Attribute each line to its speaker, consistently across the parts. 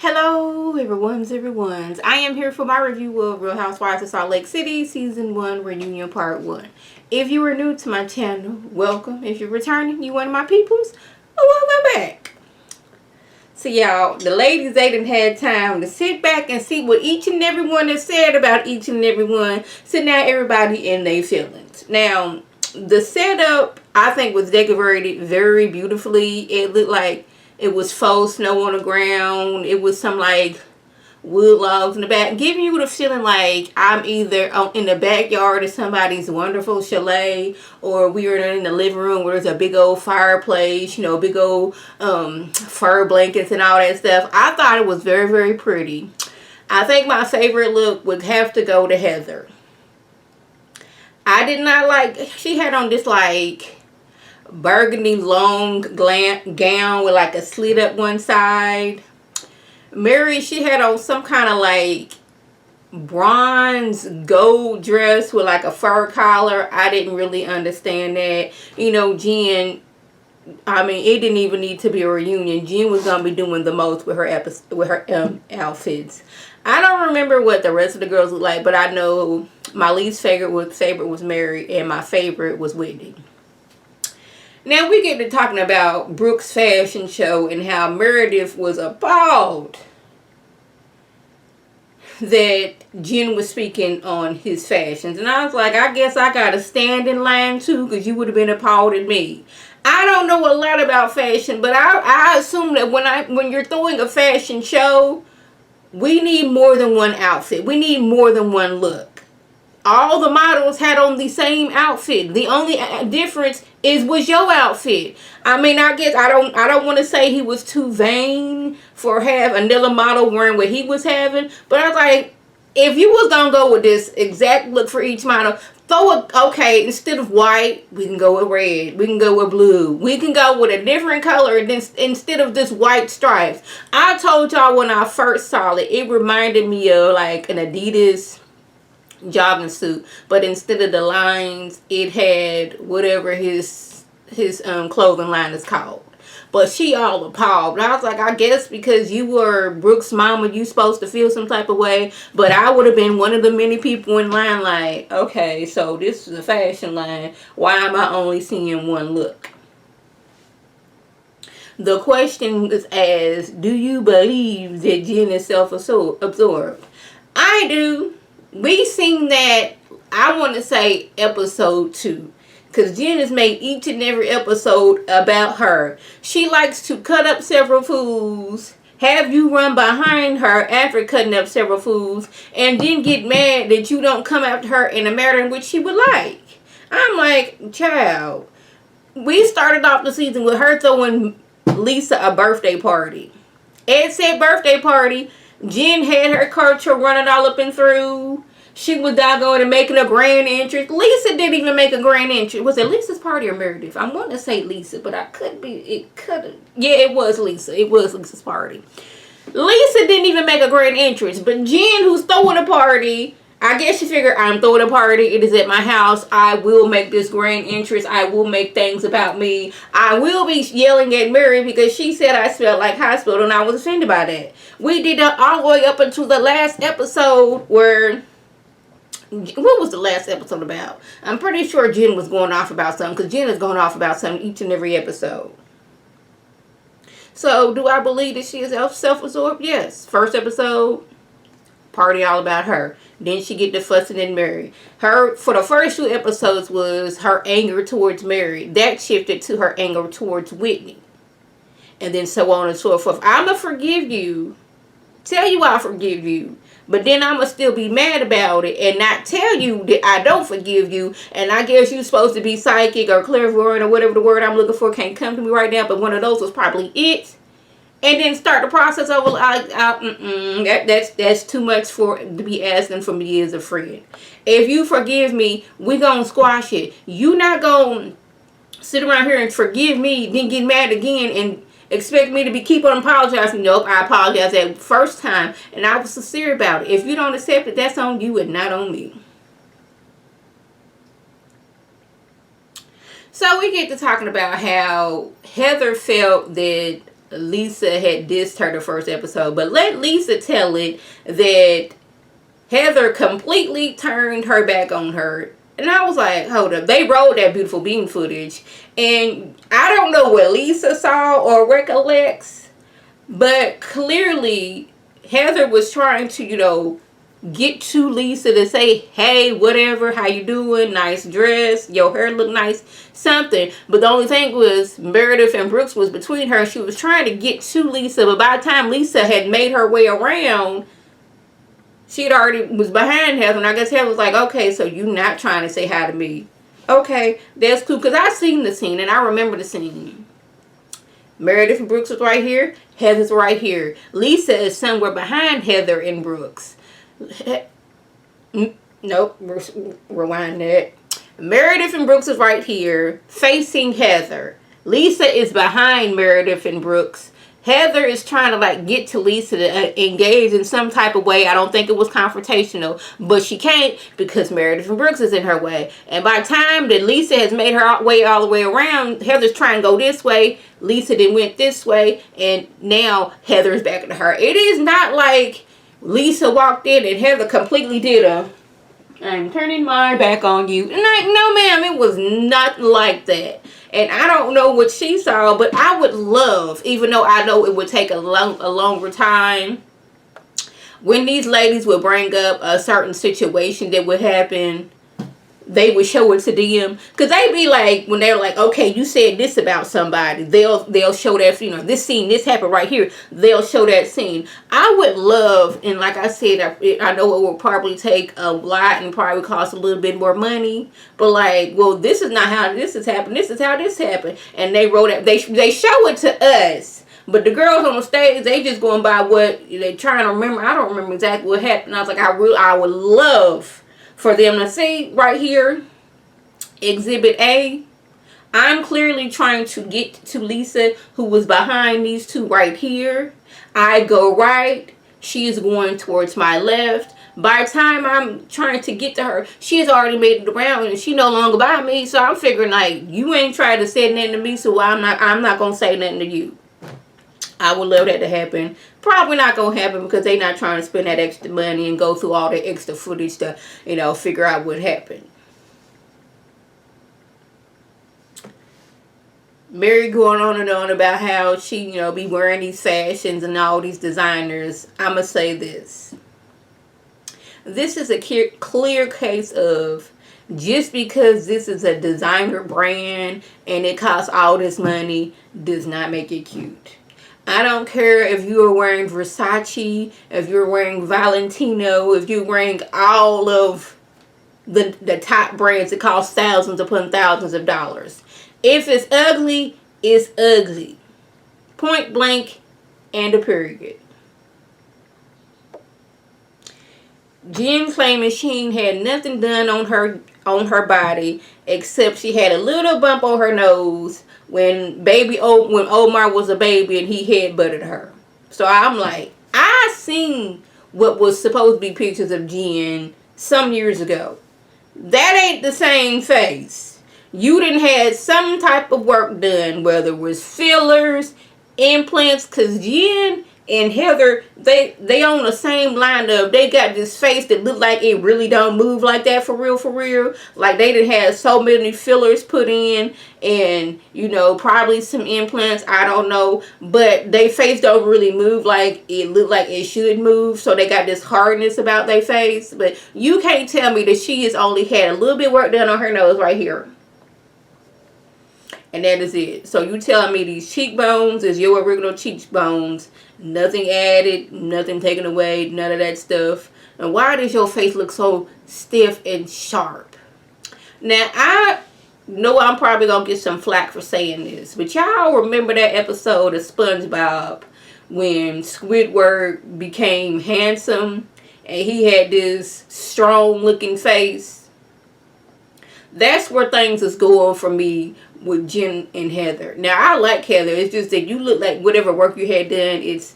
Speaker 1: Hello everyone's. I am here for my review of Real Housewives of Salt Lake City Season 1 Reunion Part 1. If you are new to my channel, welcome. If you're returning, you one of my peoples, welcome back. So y'all, the ladies, they done had time to sit back and see what each and every one has said about each and every one. So now everybody in their feelings. Now, the setup, I think, was decorated very beautifully. It looked like it was faux snow on the ground. It was some like wood logs in the back, giving you the feeling like I'm either in the backyard of somebody's wonderful chalet, or we are in the living room where there's a big old fireplace, you know, big old fur blankets and all that stuff. I thought it was very, very pretty. I think my favorite look would have to go to Heather. I did not like, she had on this like burgundy long gown with like a slit up one side. Mary, she had on some kind of like bronze gold dress with like a fur collar. I didn't really understand that. You know, Jen, I mean, it didn't even need to be a reunion. Jen was gonna be doing the most with her outfits. I don't remember what the rest of the girls looked like, but I know my least favorite was Mary, and my favorite was Whitney. Now we get to talking about Brookes' fashion show and how Meredith was appalled that Jen was speaking on his fashions. And I was like, I guess I got to stand in line too, because you would have been appalled at me. I don't know a lot about fashion, but I assume that when you're throwing a fashion show, we need more than one outfit. We need more than one look. All the models had on the same outfit. The only difference was your outfit. I mean, I guess I don't want to say he was too vain for have another model wearing what he was having, but I was like, if you was gonna go with this exact look for each model, okay, instead of white, we can go with red, we can go with blue, we can go with a different color instead of this white stripes. I told y'all when I first saw it, it reminded me of like an Adidas jogging suit, but instead of the lines, it had whatever his clothing line is called. But she all appalled. I was like, I guess because you were Brooke's mama, you supposed to feel some type of way. But I would have been one of the many people in line like, okay, so this is a fashion line. Why am I only seeing one look? The question is asked, do you believe that Jen is self-absorbed? I do. We seen that, I want to say episode 2. Because Jen has made each and every episode about her. She likes to cut up several foods, have you run behind her after cutting up several foods, and then get mad that you don't come after her in a manner in which she would like. I'm like, child, we started off the season with her throwing Lisa a birthday party. Ed said birthday party. Jen had her culture running all up and through. She was doggone and making a grand entrance. Lisa didn't even make a grand entrance. Was it Lisa's party or Meredith? I want to say Lisa, but I could be. It could have. Yeah, it was Lisa. It was Lisa's party. Lisa didn't even make a grand entrance. But Jen, who's throwing a party, I guess she figured, I'm throwing a party. It is at my house. I will make this grand entrance. I will make things about me. I will be yelling at Mary because she said I smelled like hospital, and I was offended by that. We did that all the way up until the last episode where... What was the last episode about? I'm pretty sure Jen was going off about something, because Jen is going off about something each and every episode. So, do I believe that she is self-absorbed? Yes. First episode, party all about her. Then she get to fussing at Mary. Her, for the first 2 episodes, was her anger towards Mary. That shifted to her anger towards Whitney. And then so on and so forth. I'ma forgive you. Tell you I forgive you. But then I'm going to still be mad about it and not tell you that I don't forgive you. And I guess you're supposed to be psychic or clairvoyant or whatever the word I'm looking for can't come to me right now. But one of those was probably it. And then start the process over. That's too much to be asking for me as a friend. If you forgive me, we going to squash it. You not going to sit around here and forgive me, then get mad again and expect me to keep on apologizing. Nope, I apologized that first time, and I was sincere about it. If you don't accept it, that's on you and not on me. So we get to talking about how Heather felt that Lisa had dissed her the first episode. But let Lisa tell it that Heather completely turned her back on her. And I was like, hold up. They rolled that beautiful bean footage. And I don't know what Lisa saw or recollects. But clearly, Heather was trying to, get to Lisa to say, hey, whatever, how you doing? Nice dress. Your hair look nice. Something. But the only thing was Meredith and Brookes was between her. She was trying to get to Lisa. But by the time Lisa had made her way around, she had already was behind Heather. And I guess Heather was like, okay, so you not trying to say hi to me. Okay, that's cool. Because I seen the scene and I remember the scene. Meredith and Brookes was right here. Heather's right here. Lisa is somewhere behind Heather and Brookes. Nope. Rewind that. Meredith and Brookes is right here, facing Heather. Lisa is behind Meredith and Brookes. Heather is trying to get to Lisa to engage in some type of way. I don't think it was confrontational, but she can't because Meredith and Brookes is in her way. And by the time that Lisa has made her way all the way around, Heather's trying to go this way. Lisa then went this way, and now Heather's back to her. It is not like Lisa walked in and Heather completely did I'm turning my back on you. And no ma'am, it was not like that. And I don't know what she saw, but I would love, even though I know it would take a longer time, when these ladies would bring up a certain situation that would happen, they would show it to them. Because they be like, when they're like, okay, you said this about somebody, they'll show that, this scene, this happened right here. They'll show that scene. I would love, and like I said, I know it will probably take a lot and probably cost a little bit more money. But well, this is not how this has happened. This is how this happened. And they wrote it, they show it to us. But the girls on the stage, they just going by what they trying to remember. I don't remember exactly what happened. I was like, I would love for them to see right here, Exhibit A. I'm clearly trying to get to Lisa, who was behind these two right here. I go right. She is going towards my left. By the time I'm trying to get to her, she has already made it around and she no longer by me. So I'm figuring you ain't trying to say nothing to me, so I'm not gonna say nothing to you. I would love that to happen. Probably not going to happen because they're not trying to spend that extra money and go through all the extra footage to, figure out what happened. Mary going on and on about how she, be wearing these fashions and all these designers. I'm going to say this. This is a clear case of just because this is a designer brand and it costs all this money does not make it cute. I don't care if you are wearing Versace, if you're wearing Valentino, if you're wearing all of the top brands that cost thousands upon thousands of dollars. If it's ugly, it's ugly. Point blank and a period. Jen claiming she had nothing done on her body except she had a little bump on her nose when Omar was a baby and he headbutted her. So I'm like, I seen what was supposed to be pictures of Jen some years ago. That ain't the same face. You done had some type of work done, whether it was fillers, implants, because Jen and Heather, they on the same line of, they got this face that look like it really don't move like that for real. Like they done had so many fillers put in and, probably some implants, I don't know. But they face don't really move like it look like it should move. So they got this hardness about their face. But you can't tell me that she has only had a little bit work done on her nose right here. And that is it. So you telling me these cheekbones is your original cheekbones. Nothing added, nothing taken away, none of that stuff. And why does your face look so stiff and sharp? Now, I know I'm probably going to get some flack for saying this. But y'all remember that episode of SpongeBob when Squidward became handsome and he had this strong looking face? That's where things is going for me with Jen and Heather. Now, I like Heather. It's just that you look like whatever work you had done, it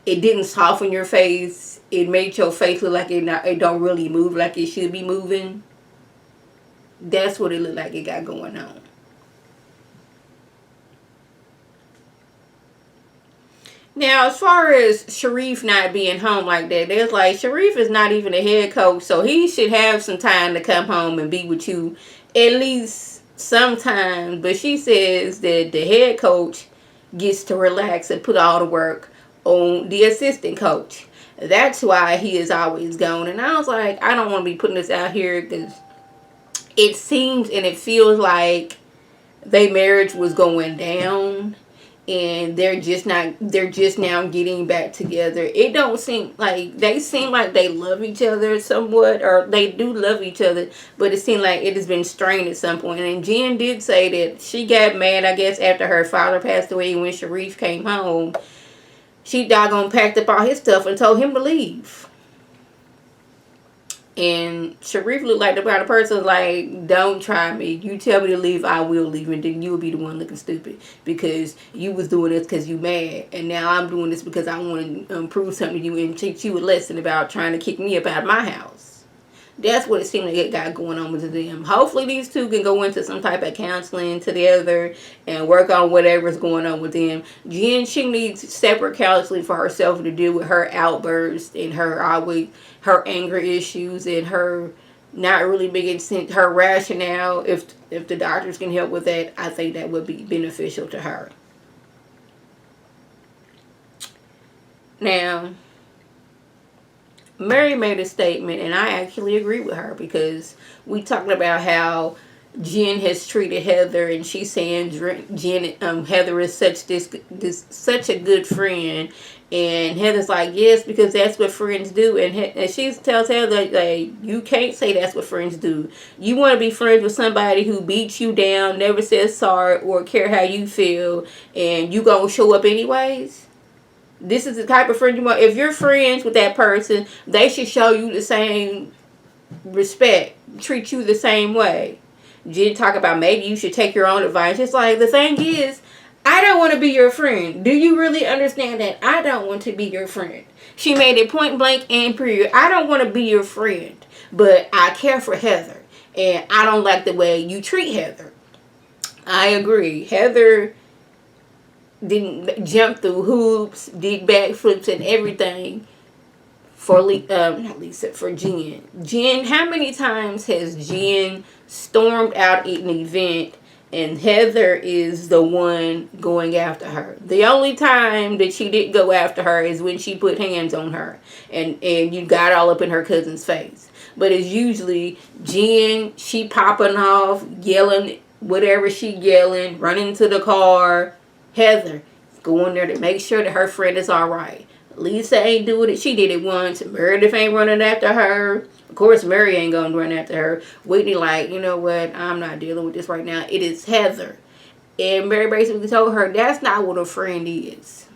Speaker 1: didn't soften your face. It made your face look like it don't really move like it should be moving. That's what it looked like it got going on. Now, as far as Sharif not being home like that, there's like, Sharif is not even a head coach, so he should have some time to come home and be with you at least sometimes. But she says that the head coach gets to relax and put all the work on the assistant coach. That's why he is always gone. And I was like, I don't want to be putting this out here because it seems and it feels like their marriage was going down and they're just now getting back together. It don't seem like they love each other somewhat, or they do love each other, but it seemed like it has been strained at some point. And Jen did say that she got mad, I guess, after her father passed away. When Sharif came home, she doggone packed up all his stuff and told him to leave. And Sharif looked like the kind of person like, don't try me. You tell me to leave, I will leave. And then you'll be the one looking stupid. Because you was doing this because you mad. And now I'm doing this because I want to prove something to you and teach you a lesson about trying to kick me up out of my house. That's what it seemed like it got going on with them. Hopefully these two can go into some type of counseling together and work on whatever's going on with them. Jen, she needs separate counseling for herself to deal with her outbursts and her anger issues and her not really making sense, her rationale. If the doctors can help with that, I think that would be beneficial to her. Now, Mary made a statement, and I actually agree with her, because we talked about how Jen has treated Heather, and she's saying Heather is such a good friend, and Heather's like, yes, because that's what friends do. And she tells Heather, like, you can't say that's what friends do. You want to be friends with somebody who beats you down, never says sorry or care how you feel, and you gonna show up anyways? This is the type of friend you want. If you're friends with that person, they should show you the same respect, treat you the same way. Jen talk about maybe you should take your own advice. It's like, the thing is, I don't want to be your friend. Do you really understand that? I don't want to be your friend. She made it point blank and period. I don't want to be your friend, but I care for Heather, and I don't like the way you treat Heather. I agree. Heather didn't jump through hoops, did backflips and everything for for Jen. Jen, how many times has Jen stormed out at an event and Heather is the one going after her? The only time that she didn't go after her is when she put hands on her and you got all up in her cousin's face. But it's usually Jen, she popping off, yelling whatever she yelling, running to the car. Heather going there to make sure that her friend is all right. Lisa ain't doing it. She did it once. Meredith ain't running after her. Of course, Mary ain't going to run after her. Whitney like, you know what? I'm not dealing with this right now. It is Heather. And Mary basically told her that's not what a friend is.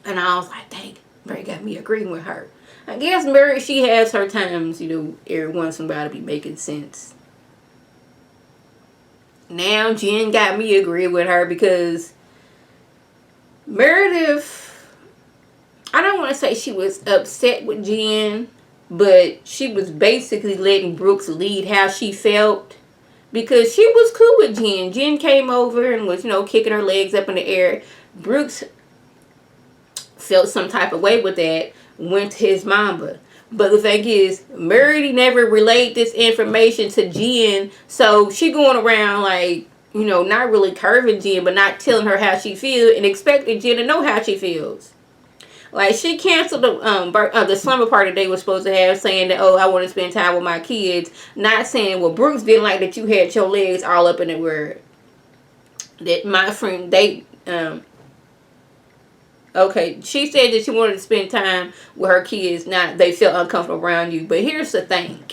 Speaker 1: And I was like, dang, Mary got me agreeing with her. I guess Mary, she has her times, every once in a while to be making sense. Now Jen got me agreeing with her, because Meredith, I don't want to say she was upset with Jen, but she was basically letting Brookes lead how she felt, because she was cool with Jen. Jen came over and was, kicking her legs up in the air. Brookes felt some type of way with that, went to his mama. But the thing is, Meredith never relayed this information to Jen, so she going around like, not really curving Jen, but not telling her how she feels, and expecting Jen to know how she feels. Like, she canceled the slumber party they were supposed to have, saying that, I want to spend time with my kids, not saying, well, Brookes didn't like that you had your legs all up in the word. That my friend, okay, she said that she wanted to spend time with her kids, not they felt uncomfortable around you. But here's the thing.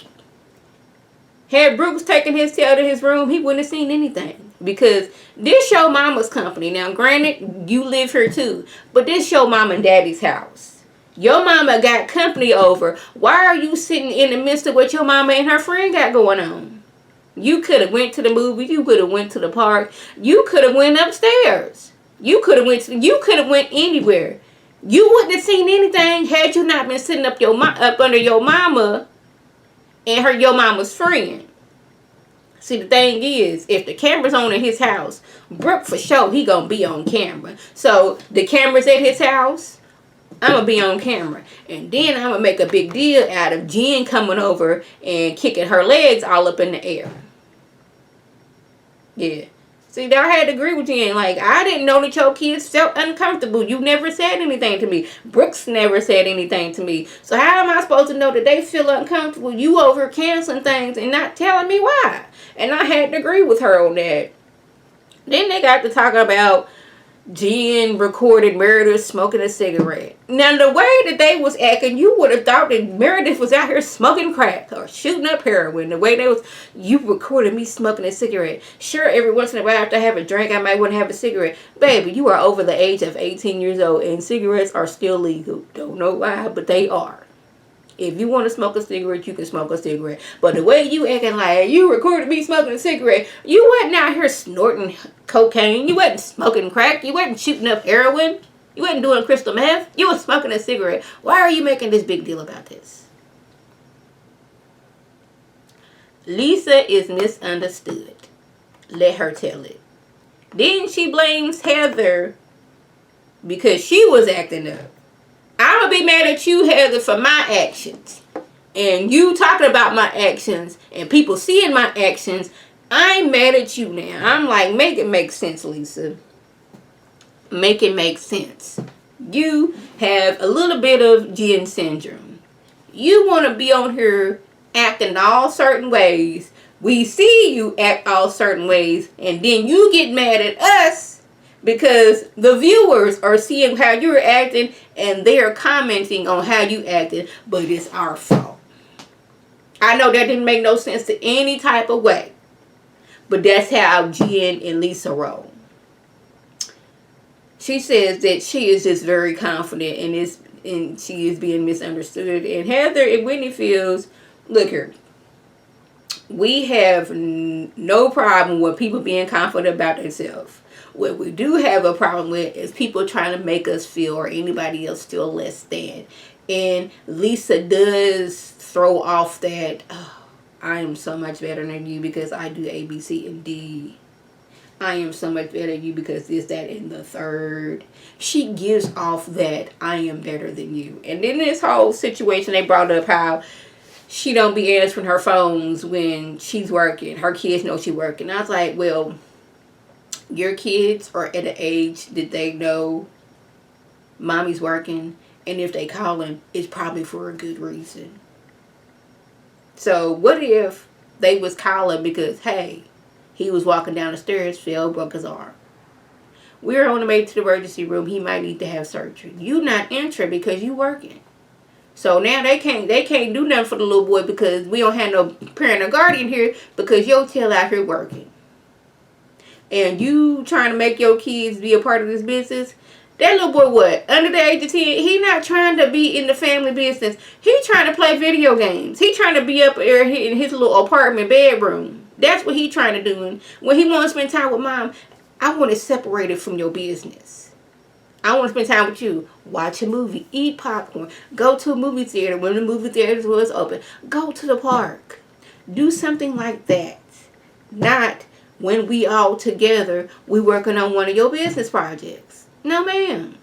Speaker 1: Had Brookes taken his tail to his room, he wouldn't have seen anything. Because this your mama's company. Now, granted, you live here too. But this your mama and daddy's house. Your mama got company over. Why are you sitting in the midst of what your mama and her friend got going on? You could have went to the movie. You could have went to the park. You could have went upstairs. You could have went anywhere. You wouldn't have seen anything had you not been sitting up under your mama and your mama's friend. See, the thing is, if the camera's on in his house, Brooke for sure, he gonna be on camera. So, the camera's at his house, I'm gonna be on camera. And then I'm gonna make a big deal out of Jen coming over and kicking her legs all up in the air. Yeah. See, I had to agree with Jen. Like, I didn't know that your kids felt uncomfortable. You never said anything to me. Brooks never said anything to me. So how am I supposed to know that they feel uncomfortable? You over canceling things and not telling me why. And I had to agree with her on that. Then they got to talk about Jen recorded Meredith smoking a cigarette. Now, the way that they was acting, you would have thought that Meredith was out here smoking crack or shooting up heroin. The way they was, you recorded me smoking a cigarette. Sure, every once in a while after I have a drink, I might want to have a cigarette. Baby, you are over the age of 18 years old and cigarettes are still legal. Don't know why, but they are. If you want to smoke a cigarette, you can smoke a cigarette. But the way you acting like you recorded me smoking a cigarette, you wasn't out here snorting cocaine. You wasn't smoking crack. You wasn't shooting up heroin. You wasn't doing crystal meth. You was smoking a cigarette. Why are you making this big deal about this? Lisa is misunderstood. Let her tell it. Then she blames Heather because she was acting up. I'm going to be mad at you, Heather, for my actions. And you talking about my actions and people seeing my actions. I'm mad at you now. I'm like, make it make sense, Lisa. Make it make sense. You have a little bit of Jen syndrome. You want to be on here acting all certain ways. We see you act all certain ways. And then you get mad at us because the viewers are seeing how you're acting and they're commenting on how you acted, but it's our fault. I know that didn't make no sense to any type of way, but that's how Jen and Lisa roll. She says that she is just very confident and she is being misunderstood. And Heather and Whitney feels, look here, we have no problem with people being confident about themselves. What we do have a problem with is people trying to make us feel or anybody else feel less than. And Lisa does throw off that, oh, I am so much better than you because I do A, B, C, and D. I am so much better than you because this, that, and the third. She gives off that I am better than you. And then this whole situation, they brought up how she don't be answering her phones when she's working. Her kids know she's working. I was like, well, your kids are at an age that they know mommy's working, and if they calling, it's probably for a good reason. So what if they was calling because, hey, he was walking down the stairs, fell, broke his arm. We're on the way to the emergency room. He might need to have surgery. You not entering because you working. So now they can't do nothing for the little boy because we don't have no parent or guardian here because your tail out here working. And you trying to make your kids be a part of this business. That little boy, what? Under the age of 10, he not trying to be in the family business. He trying to play video games. He trying to be up there in his little apartment bedroom. That's what he trying to do. And when he want to spend time with mom, I want to separate it from your business. I want to spend time with you. Watch a movie. Eat popcorn. Go to a movie theater when the movie theater was open. Go to the park. Do something like that. Not when we all together, we working on one of your business projects. No, ma'am.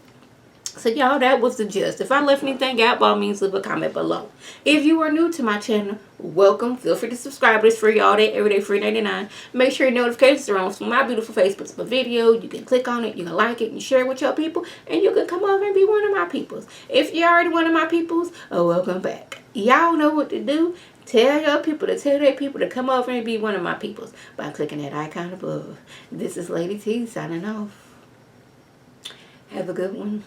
Speaker 1: So, y'all, that was the gist. If I left anything out, by all means, leave a comment below. If you are new to my channel, welcome. Feel free to subscribe. It's free all day, every day, free 99. Make sure your notifications are on for my beautiful Facebook's video. You can click on it, you can like it, and share it with your people, and you can come over and be one of my peoples. If you're already one of my peoples, welcome back. Y'all know what to do. Tell your people to tell their people to come over and be one of my peoples by clicking that icon above. This is Lady T signing off. Have a good one.